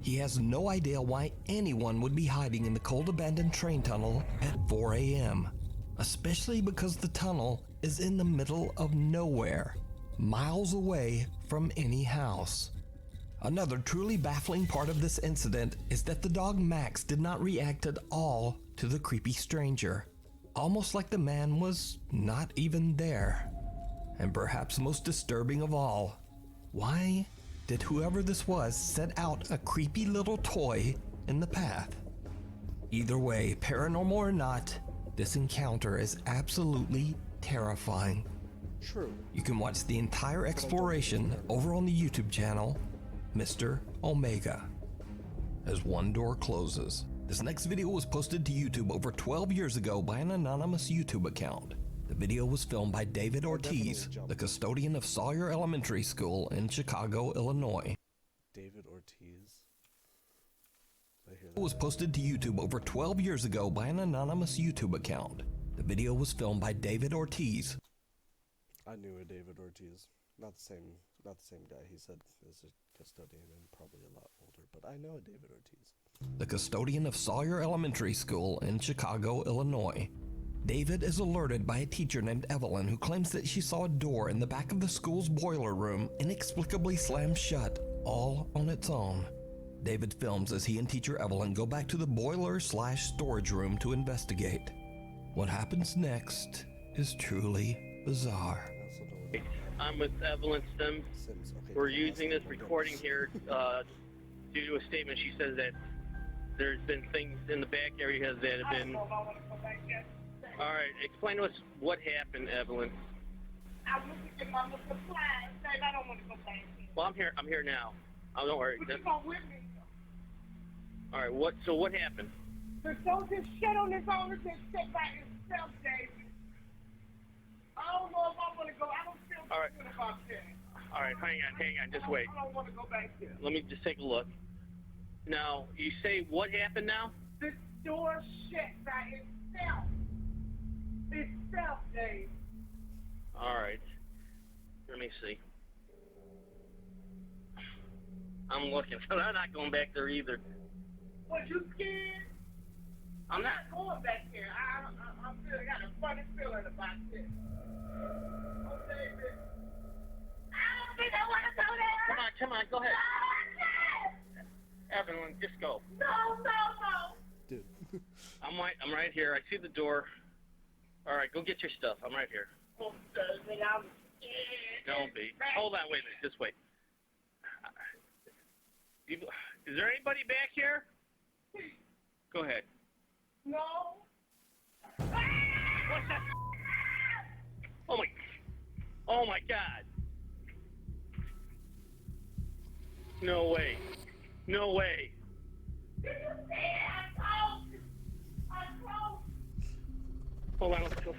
He has no idea why anyone would be hiding in the cold abandoned train tunnel at 4 a.m., especially because the tunnel is in the middle of nowhere, miles away from any house. Another truly baffling part of this incident is that the dog Max did not react at all to the creepy stranger, almost like the man was not even there. And perhaps most disturbing of all, why did whoever this was set out a creepy little toy in the path? Either way, paranormal or not, this encounter is absolutely terrifying. True. You can watch the entire exploration over on the YouTube channel, Mr. Omega. As one door closes. This next video was posted to YouTube over 12 years ago by an anonymous YouTube account. The video was filmed by David Ortiz, the custodian of Sawyer Elementary School in Chicago, Illinois. David Ortiz. It was posted to YouTube over 12 years ago by an anonymous YouTube account. The video was filmed by David Ortiz. I knew a David Ortiz. Not the same guy. He said is a custodian and probably a lot older, but I know a David Ortiz. The custodian of Sawyer Elementary School in Chicago, Illinois. David is alerted by a teacher named Evelyn who claims that she saw a door in the back of the school's boiler room inexplicably slam shut, all on its own. David films as he and teacher Evelyn go back to the boiler/storage room to investigate. What happens next is truly bizarre. I'm with Evelyn Sims. We're using this recording here due to a statement. She says that there's been things in the back area that have been... All right, explain to us what happened, Evelyn. I was looking at my supplies, and I don't want to go back. Well, I'm here now. Oh, don't worry. But you go with me. All right, so what happened? The soldier shit on his own and sit by himself, David. I don't know if I want to go. I don't feel good about this. All right, hang on, just wait. I don't want to go back there. Let me just take a look. Now, you say what happened now? The door shut by itself. Itself, Dave. All right. Let me see. I'm looking. I'm not going back there either. What, you scared? I'm not. Going back there. I'm feeling, got a funny feeling about this. Oh, David. I don't think I want to go there. Come on, go ahead. Evelyn, just go. No. Dude. I'm right here. I see the door. All right, go get your stuff. I'm right here. Oh, David, I'm scared. Don't be. Hold on, wait a minute. Just wait. Is there anybody back here? Go ahead. No. What's that? Oh my God. No way. No way. Did you see it? I'm close. Hold on, let's go.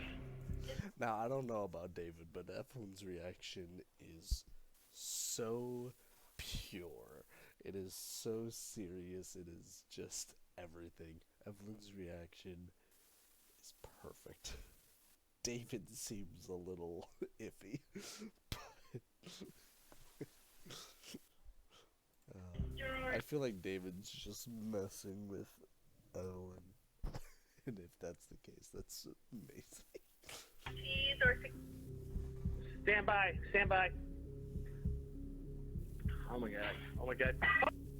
Now, I don't know about David, but Evelyn's reaction is so pure. It is so serious. It is just everything. Evelyn's reaction is perfect. David seems a little iffy. I feel like David's just messing with Owen. And if that's the case, that's amazing. Stand by. Oh my God.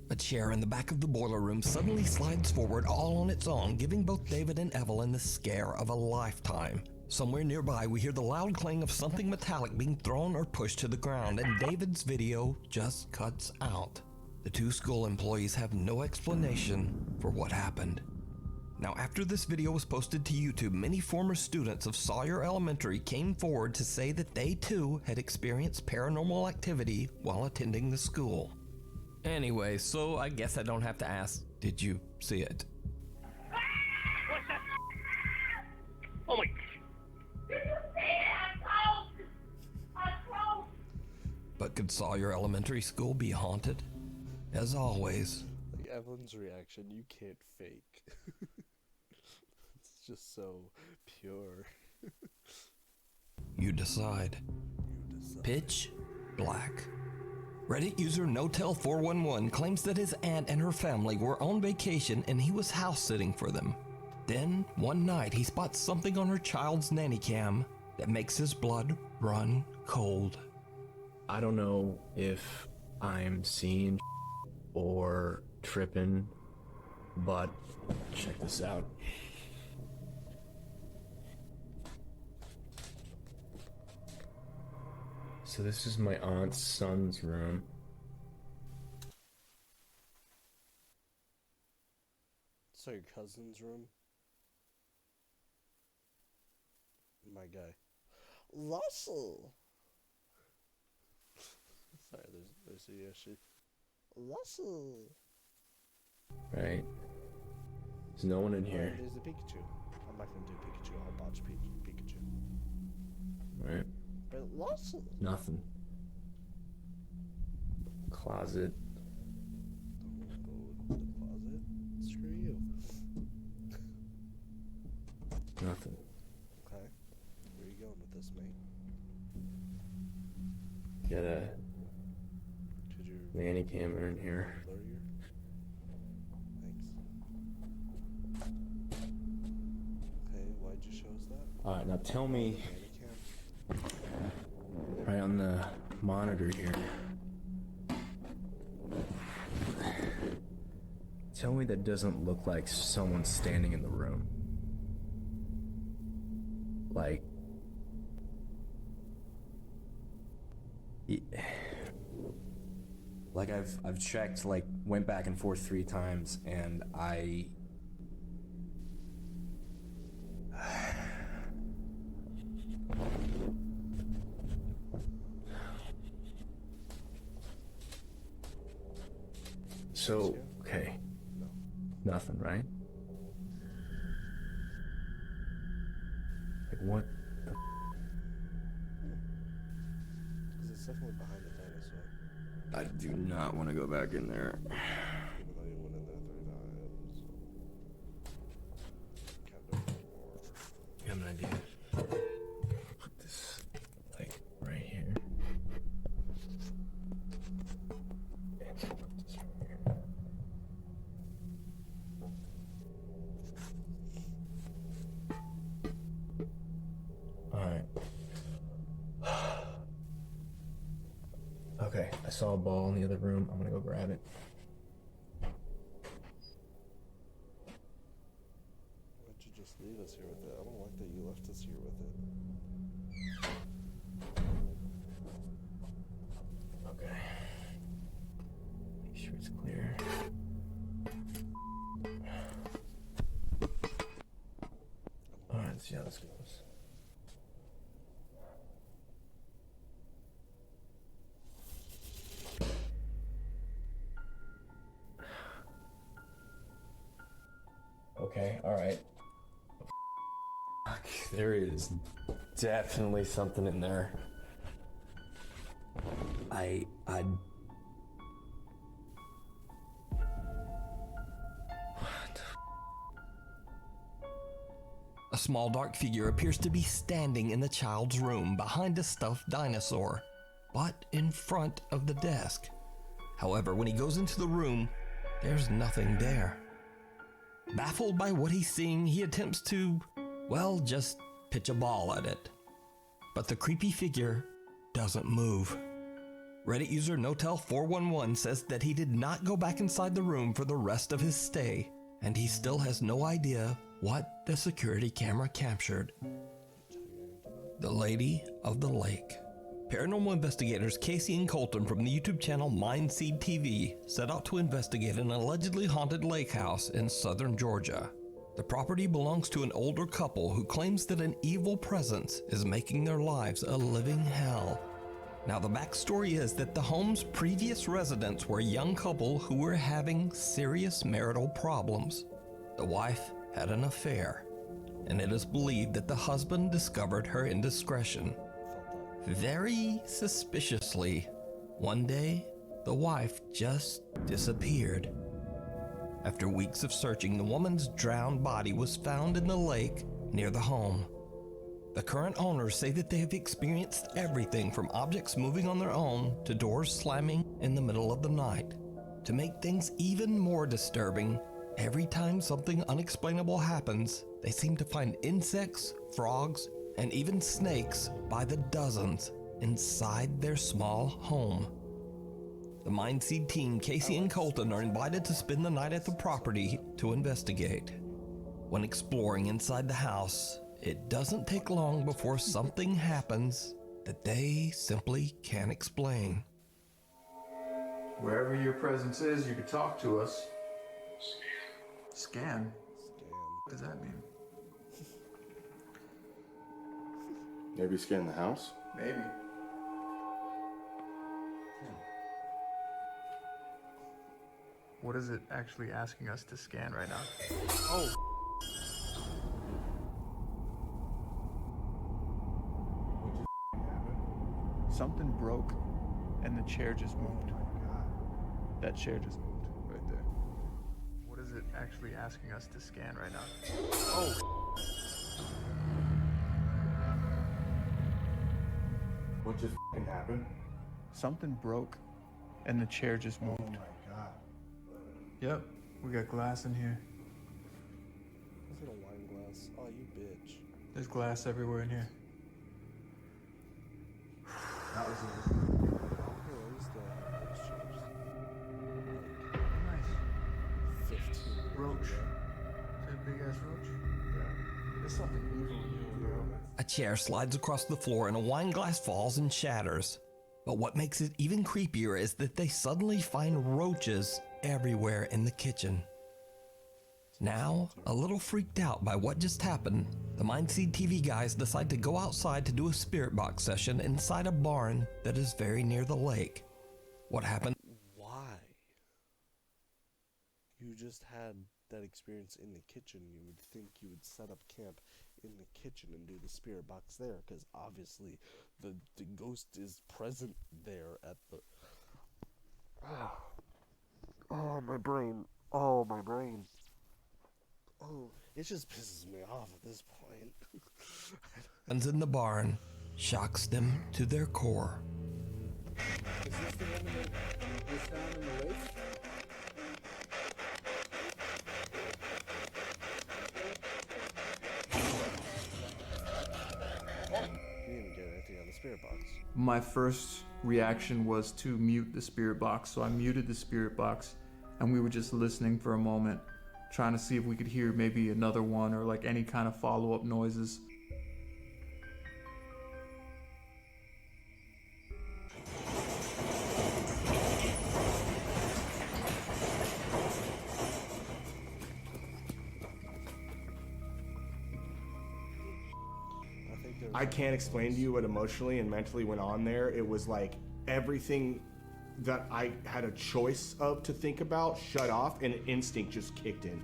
A chair in the back of the boiler room suddenly slides forward all on its own, giving both David and Evelyn the scare of a lifetime. Somewhere nearby, we hear the loud clang of something metallic being thrown or pushed to the ground, and David's video just cuts out. The two school employees have no explanation for what happened. Now, after this video was posted to YouTube, many former students of Sawyer Elementary came forward to say that they too had experienced paranormal activity while attending the school. Anyway, so I guess I don't have to ask, did you see it? What's that? Oh my. Did you see it? I'm close. But could Sawyer Elementary School be haunted? As always. Like Evelyn's reaction, you can't fake. It's just so pure. You decide. Pitch black. Reddit user NoTell411 claims that his aunt and her family were on vacation and he was house sitting for them. Then, one night, he spots something on her child's nanny cam that makes his blood run cold. I don't know if I'm seeing or tripping, but check this out. So this is my aunt's son's room. So your cousin's room? My guy. Russell! Sorry, there's a Yoshi. Russell! Right. There's no one in here. There's a Pikachu. I'm not gonna do Pikachu, I'll botch Pikachu. Right. But Russell! Nothing. Closet. Don't go into the closet. Screw you. Nothing. Okay. Where are you going with this, mate? Got a Could you nanny camera in here. blur your... Thanks. Okay, why'd you show us that? Alright, now tell me, Mannequin? right on the monitor here. Tell me that doesn't look like someone standing in the room. Like... Like I've checked, like went back and forth 3 times, and I... So, okay. Nothing, right? Like what the... Because it's definitely behind the dinosaur. I do not want to go back in there. Even though you went in there 3 times. Kind of more. You have an idea? Put this, like, right here. And put this saw a ball in the other room. I'm gonna go grab it. Why'd you just leave us here with it? I don't like that you left us here with it. Okay. Make sure it's clear. Alright, let's see how this goes. Okay, alright. There is definitely something in there. I A small dark figure appears to be standing in the child's room behind a stuffed dinosaur, but in front of the desk. However, when he goes into the room, there's nothing there. Baffled by what he's seeing, he attempts to, well, just pitch a ball at it. But the creepy figure doesn't move. Reddit user Notel411 says that he did not go back inside the room for the rest of his stay, and he still has no idea what the security camera captured. The Lady of the Lake. Paranormal investigators Casey and Colton from the YouTube channel Mindseed TV set out to investigate an allegedly haunted lake house in southern Georgia. The property belongs to an older couple who claims that an evil presence is making their lives a living hell. Now, the backstory is that the home's previous residents were a young couple who were having serious marital problems. The wife had an affair, and it is believed that the husband discovered her indiscretion. Very suspiciously, one day, the wife just disappeared. After weeks of searching, the woman's drowned body was found in the lake near the home. The current owners say that they have experienced everything from objects moving on their own to doors slamming in the middle of the night. To make things even more disturbing, every time something unexplainable happens, they seem to find insects, frogs, and even snakes by the dozens inside their small home. The Mindseed team, Casey and Colton, are invited to spend the night at the property to investigate. When exploring inside the house, it doesn't take long before something happens that they simply can't explain. Wherever your presence is, you can talk to us. Scan? What does that mean? Maybe scan the house? Maybe. What is it actually asking us to scan right now? Oh! Something broke and the chair just moved. That chair just moved right there. What is it actually asking us to scan right now? Oh! What just happened? Something broke and the chair just moved. Oh my god. Yep, we got glass in here. Was it a wine glass? Oh, you bitch. There's glass everywhere in here. That was Nice. 15. Roach. Is that a big ass roach? Yeah. There's something evil in you, bro. A chair slides across the floor and a wine glass falls and shatters. But what makes it even creepier is that they suddenly find roaches everywhere in the kitchen. Now, a little freaked out by what just happened, the Mindseed TV guys decide to go outside to do a spirit box session inside a barn that is very near the lake. What happened? Why? You just had that experience in the kitchen. You would think you would set up camp in the kitchen and do the spirit box there, because obviously the ghost is present there at the... Oh, my brain. Oh, my brain. Oh, it just pisses me off at this point. Happens in the barn shocks them to their core. Is this the one that was found in the lake? You didn't get anything on the spirit box. My first reaction was to mute the spirit box. So I muted the spirit box, and we were just listening for a moment, trying to see if we could hear maybe another one or like any kind of follow-up noises. I can't explain to you what emotionally and mentally went on there. It was like everything that I had a choice of to think about shut off, and instinct just kicked in.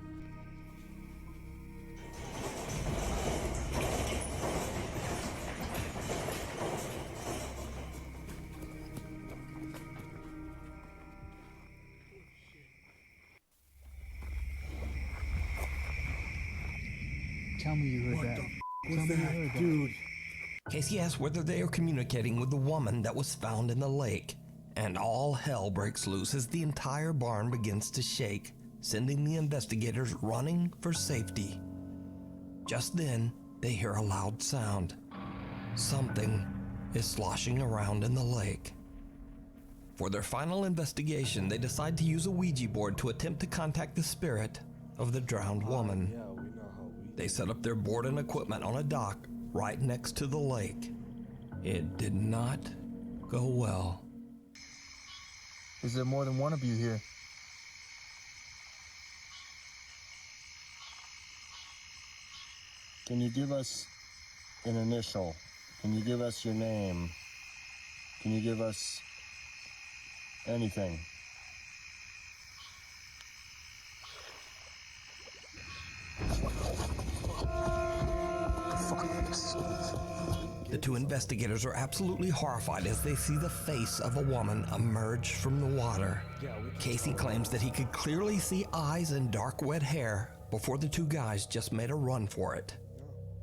Tell me you heard that. Tell me you heard that. Dude. Casey asks whether they are communicating with the woman that was found in the lake, and all hell breaks loose as the entire barn begins to shake, sending the investigators running for safety. Just then, they hear a loud sound. Something is sloshing around in the lake. For their final investigation, they decide to use a Ouija board to attempt to contact the spirit of the drowned woman. They set up their board and equipment on a dock right next to the lake. It did not go well. Is there more than one of you here? Can you give us an initial? Can you give us your name? Can you give us anything? The two investigators are absolutely horrified as they see the face of a woman emerge from the water. Casey claims that he could clearly see eyes and dark wet hair before the two guys just made a run for it.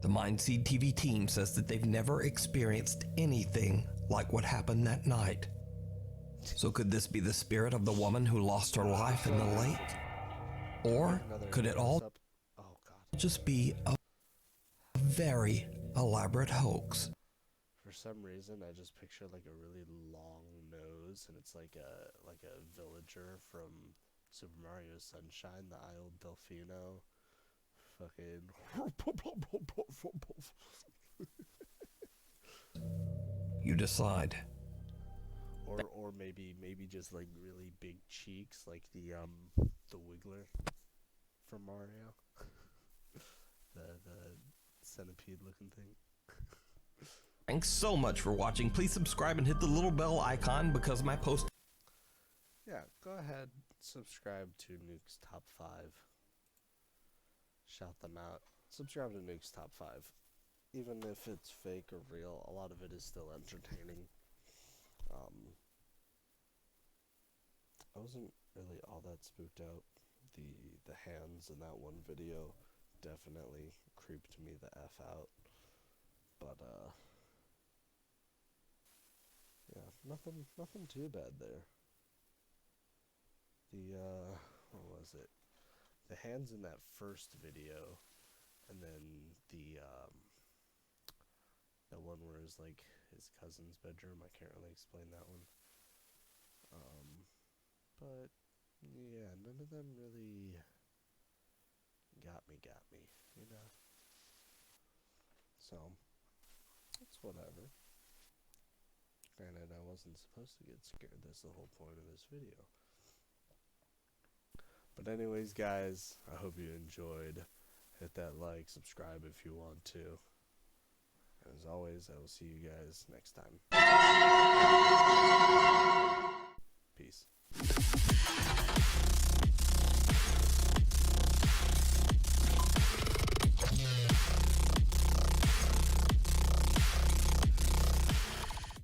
The Mindseed TV team says that they've never experienced anything like what happened that night. So could this be the spirit of the woman who lost her life in the lake? Or could it all just be a very elaborate hoax? For some reason, I just picture like a really long nose, and it's like a villager from Super Mario Sunshine, the Isle Delfino. You decide. Or maybe just like really big cheeks, like the Wiggler from Mario. the centipede looking thing. Thanks so much for watching. Please subscribe and hit the little bell icon because my post... Yeah, go ahead, subscribe to Nuke's Top 5. Shout them out. Subscribe to Nuke's Top 5. Even if it's fake or real, a lot of it is still entertaining. I wasn't really all that spooked out. The hands in that one video definitely creeped me the F out. But, yeah, nothing too bad there. What was it? The hands in that first video, and then the one where it's like his cousin's bedroom. I can't really explain that one. But yeah, none of them really got me, you know. So it's whatever. Granted, I wasn't supposed to get scared. That's the whole point of this video. But anyways, guys, I hope you enjoyed. Hit that like, subscribe if you want to. And as always, I will see you guys next time.